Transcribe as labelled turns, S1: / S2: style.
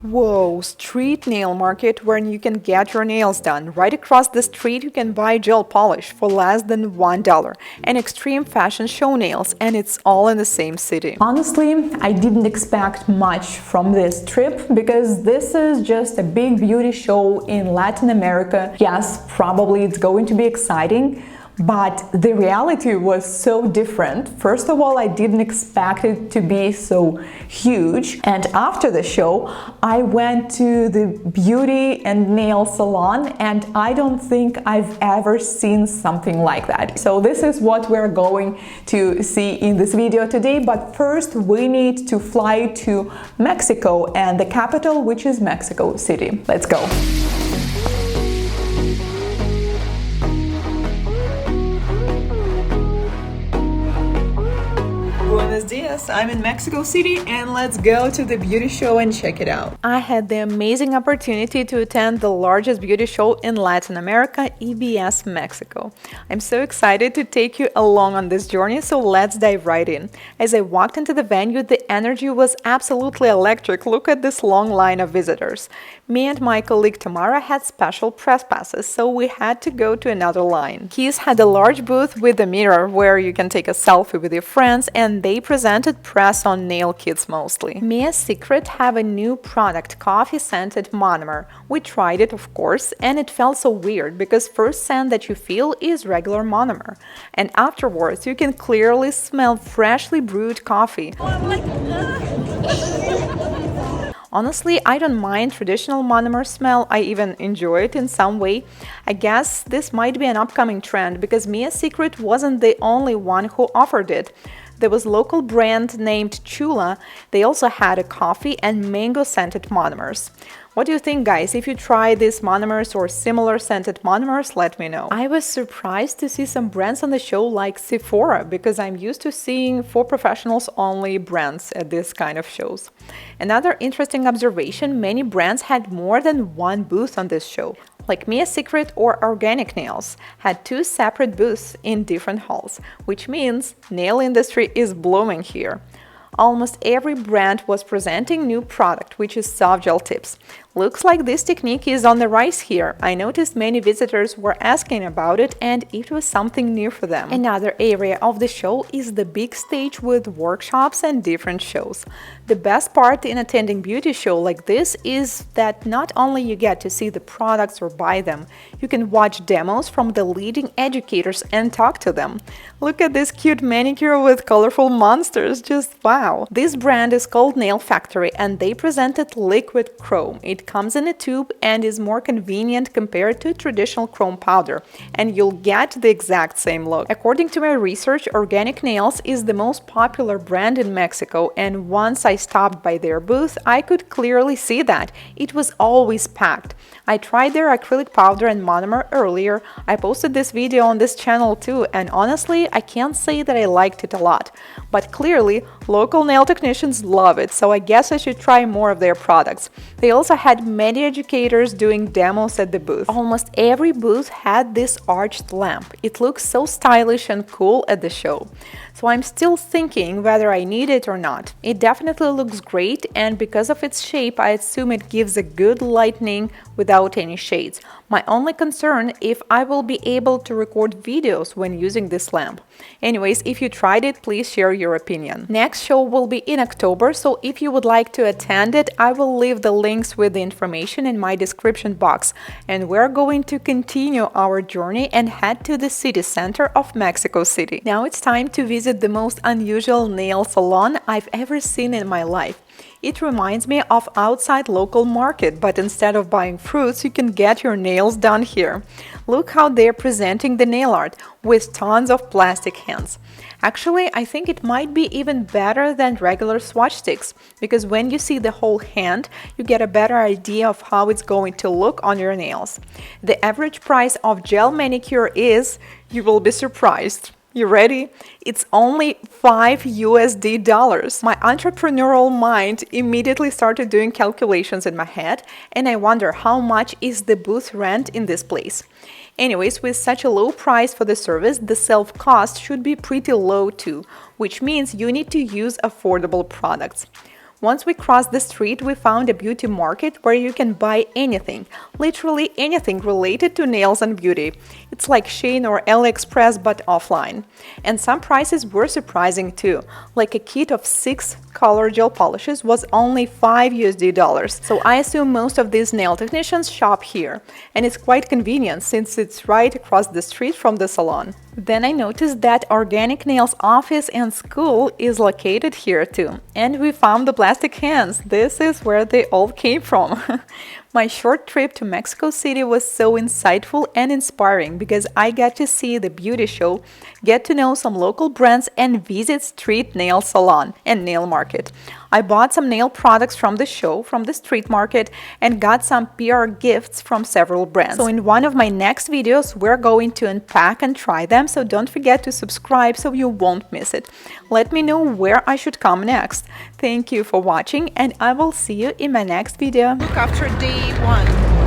S1: Whoa, street nail market where you can get your nails done. Right across the street, you can buy gel polish for less than $1 and extreme fashion show nails, and it's all in the same city.
S2: Honestly, I didn't expect much from this trip because this is just a big beauty show in Latin America. Yes, probably it's going to be exciting, but the reality was so different. First of all, I didn't expect it to be so huge. And after the show, I went to the beauty and nail salon, and I don't think I've ever seen something like that. So this is what we're going to see in this video today. But first, we need to fly to Mexico and the capital, which is Mexico City. Let's go.
S1: Buenos dias, I'm in Mexico City and let's go to the beauty show and check it out. I had the amazing opportunity to attend the largest beauty show in Latin America, EBS Mexico. I'm so excited to take you along on this journey, so let's dive right in. As I walked into the venue, the energy was absolutely electric. Look at this long line of visitors. Me and my colleague Tamara had special press passes, so we had to go to another line. Keys had a large booth with a mirror where you can take a selfie with your friends, and they presented press-on nail kits mostly. Mia's Secret have a new product, coffee-scented monomer. We tried it, of course, and it felt so weird because first scent that you feel is regular monomer, and afterwards you can clearly smell freshly brewed coffee. Honestly, I don't mind traditional monomer smell, I even enjoy it in some way. I guess this might be an upcoming trend because Mia's Secret wasn't the only one who offered it. There was a local brand named Chula. They also had a coffee and mango scented monomers. What do you think, guys? If you try these monomers or similar scented monomers, let me know. I was surprised to see some brands on the show like Sephora because I'm used to seeing for professionals only brands at this kind of shows. Another interesting observation, many brands had more than one booth on this show. Like Mia's Secret or Organic Nails had two separate booths in different halls, which means nail industry is blooming here. Almost every brand was presenting new product, which is soft gel tips. Looks like this technique is on the rise here. I noticed many visitors were asking about it and it was something new for them. Another area of the show is the big stage with workshops and different shows. The best part in attending beauty show like this is that not only you get to see the products or buy them, you can watch demos from the leading educators and talk to them. Look at this cute manicure with colorful monsters, just wow! This brand is called Nail Factory and they presented liquid chrome. It comes in a tube and is more convenient compared to traditional chrome powder, and you'll get the exact same look. According to my research, Organic Nails is the most popular brand in Mexico, and once I stopped by their booth, I could clearly see that. It was always packed. I tried their acrylic powder and monomer earlier. I posted this video on this channel too, and honestly, I can't say that I liked it a lot. But clearly, local nail technicians love it, so I guess I should try more of their products. They also had many educators doing demos at the booth. Almost every booth had this arched lamp. It looks so stylish and cool at the show. So I'm still thinking whether I need it or not. It definitely looks great, and because of its shape, I assume it gives a good lighting without any shades. My only concern if I will be able to record videos when using this lamp. Anyways, if you tried it, please share your opinion. Next show will be in October, so if you would like to attend it, I will leave the links with the information in my description box. And we're going to continue our journey and head to the city center of Mexico City. Now it's time to visit the most unusual nail salon I've ever seen in my life. It reminds me of outside local market, but instead of buying fruits, you can get your nails done here. Look how they're presenting the nail art with tons of plastic hands. Actually, I think it might be even better than regular swatch sticks, because when you see the whole hand, you get a better idea of how it's going to look on your nails. The average price of gel manicure is, you will be surprised. You ready? It's only $5. My entrepreneurial mind immediately started doing calculations in my head, and I wonder how much is the booth rent in this place. Anyways, with such a low price for the service, the self-cost should be pretty low too, which means you need to use affordable products. Once we crossed the street, we found a beauty market where you can buy anything, literally anything related to nails and beauty. It's like Shein or AliExpress but offline. And some prices were surprising too, like a kit of 6 color gel polishes was only $5 US. So I assume most of these nail technicians shop here, and it's quite convenient since it's right across the street from the salon. Then I noticed that Organic Nails office and school is located here too. And we found the plastic hands. This is where they all came from. My short trip to Mexico City was so insightful and inspiring because I got to see the beauty show, get to know some local brands, and visit street nail salon and nail market. I bought some nail products from the show, from the street market, and got some PR gifts from several brands. So in one of my next videos, we're going to unpack and try them, so don't forget to subscribe so you won't miss it. Let me know where I should come next. Thank you for watching, and I will see you in my next video.
S3: Look after day 1.